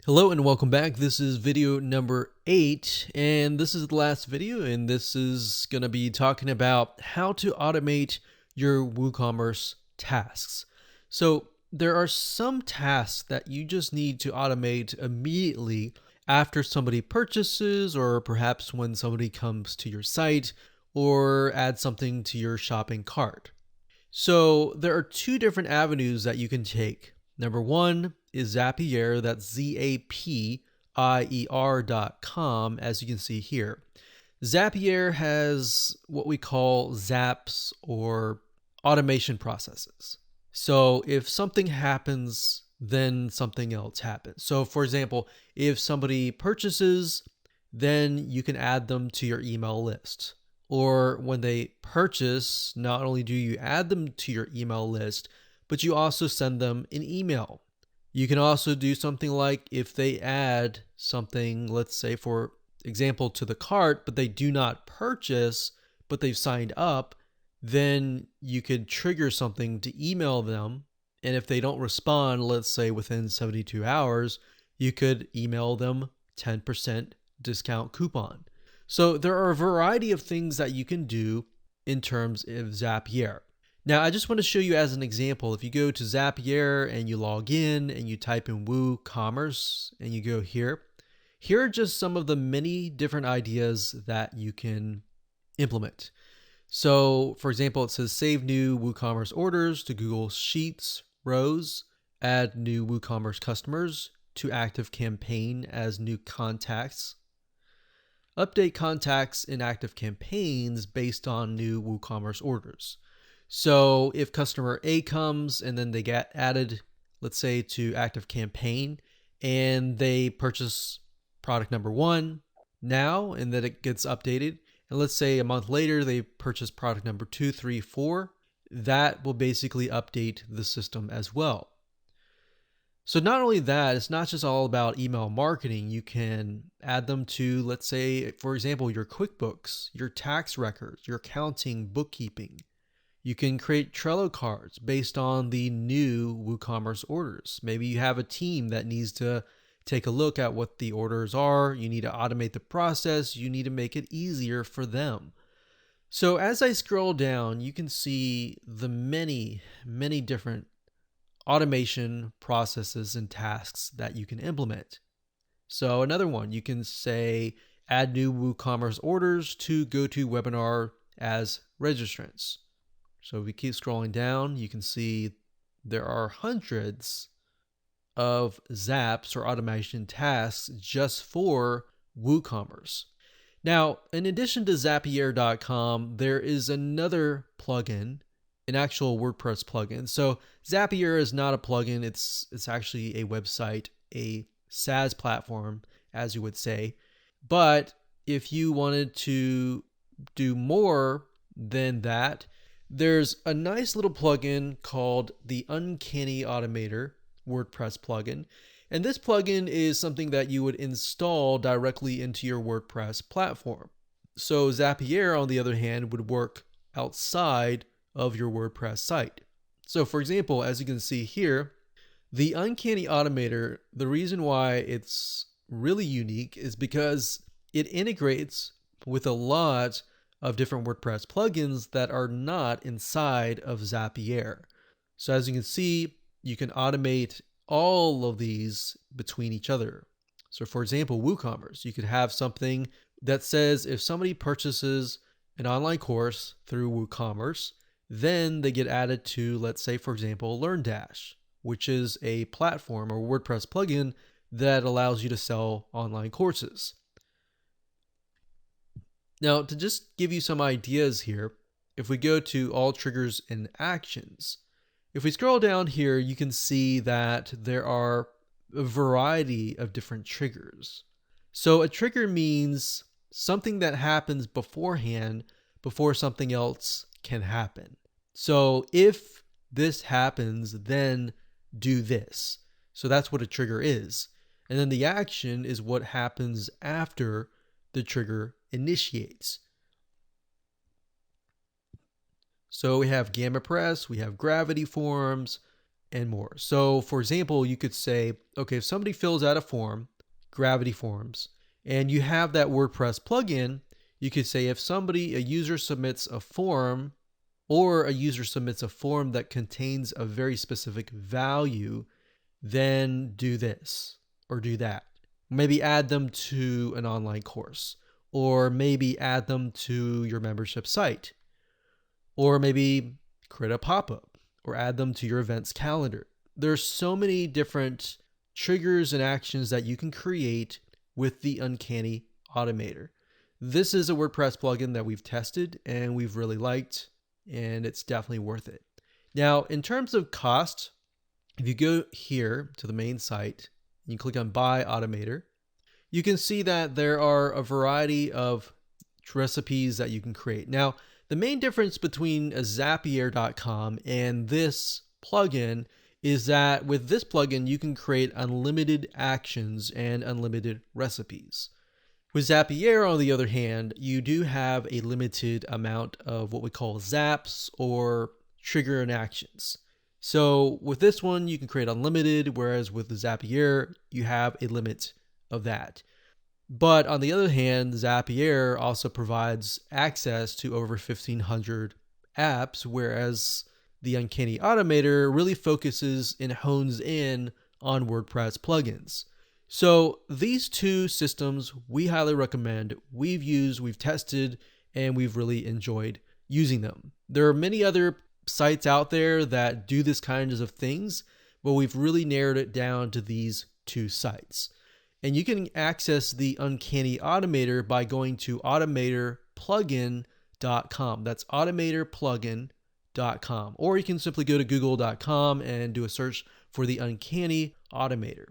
Hello and welcome back. This is video number 8, and this is the last video, and this is going to be talking about how to automate your WooCommerce tasks. So there are some tasks that you just need to automate immediately after somebody purchases, or perhaps when somebody comes to your site or adds something to your shopping cart. So there are two different avenues that you can take. Number one is Zapier, that's Zapier.com, as you can see here. Zapier has what we call zaps, or automation processes. So if something happens, then something else happens. So for example, if somebody purchases, then you can add them to your email list. Or when they purchase, not only do you add them to your email list, but you also send them an email. You can also do something like if they add something, let's say for example, to the cart, but they do not purchase, but they've signed up, then you could trigger something to email them. And if they don't respond, let's say within 72 hours, you could email them 10% discount coupon. So there are a variety of things that you can do in terms of Zapier. Now, I just want to show you as an example. If you go to Zapier and you log in and you type in WooCommerce and you go here are just some of the many different ideas that you can implement. So for example, it says save new WooCommerce orders to Google Sheets rows, add new WooCommerce customers to active campaign as new contacts, update contacts in active campaigns based on new WooCommerce orders. So if customer A comes and then they get added, let's say to active campaign, and they purchase product number 1 now, and then it gets updated, and let's say a month later they purchase product number 2, 3, 4, that will basically update the system as well. So not only that, it's not just all about email marketing. You can add them to, let's say, for example, your QuickBooks, your tax records, your accounting, bookkeeping. You can create Trello cards based on the new WooCommerce orders. Maybe you have a team that needs to take a look at what the orders are. You need to automate the process. You need to make it easier for them. So as I scroll down, you can see the many different automation processes and tasks that you can implement. So another one, you can say add new WooCommerce orders to GoToWebinar as registrants. So if we keep scrolling down, you can see there are hundreds of zaps or automation tasks just for WooCommerce. Now, in addition to Zapier.com, there is another plugin, an actual WordPress plugin. So Zapier is not a plugin, it's actually a website, a SaaS platform, as you would say. But if you wanted to do more than that, there's a nice little plugin called the Uncanny Automator WordPress plugin. And this plugin is something that you would install directly into your WordPress platform. So Zapier, on the other hand, would work outside of your WordPress site. So for example, as you can see here, the Uncanny Automator, the reason why it's really unique is because it integrates with a lot of different WordPress plugins that are not inside of Zapier. So as you can see, you can automate all of these between each other. So for example, WooCommerce, you could have something that says if somebody purchases an online course through WooCommerce, then they get added to, let's say, for example, LearnDash, which is a platform or WordPress plugin that allows you to sell online courses. Now, to just give you some ideas here, if we go to all triggers and actions, if we scroll down here, you can see that there are a variety of different triggers. So a trigger means something that happens beforehand before something else can happen. So if this happens, then do this. So that's what a trigger is. And then the action is what happens after the trigger initiates. So we have Gamma Press, we have Gravity Forms, and more. So for example, you could say, okay, if somebody fills out a form, Gravity Forms, and you have that WordPress plugin, you could say if a user submits a form, or a user submits a form that contains a very specific value, then do this or do that. Maybe add them to an online course, or maybe add them to your membership site, or maybe create a pop-up or add them to your events calendar. There's so many different triggers and actions that you can create with the Uncanny Automator. This is a WordPress plugin that we've tested and we've really liked, and it's definitely worth it. Now, in terms of cost, if you go here to the main site, you click on Buy Automator, you can see that there are a variety of recipes that you can create. Now, the main difference between Zapier.com and this plugin is that with this plugin, you can create unlimited actions and unlimited recipes. With Zapier, on the other hand, you do have a limited amount of what we call zaps or trigger and actions. So with this one, you can create unlimited, whereas with the Zapier, you have a limit of that. But on the other hand, Zapier also provides access to over 1,500 apps, whereas the Uncanny Automator really focuses and hones in on WordPress plugins. So these two systems we highly recommend. We've used, we've tested, and we've really enjoyed using them. There are many other sites out there that do this kinds of things, but we've really narrowed it down to these two sites. And you can access the Uncanny Automator by going to automatorplugin.com. That's automatorplugin.com. Or you can simply go to google.com and do a search for the Uncanny Automator.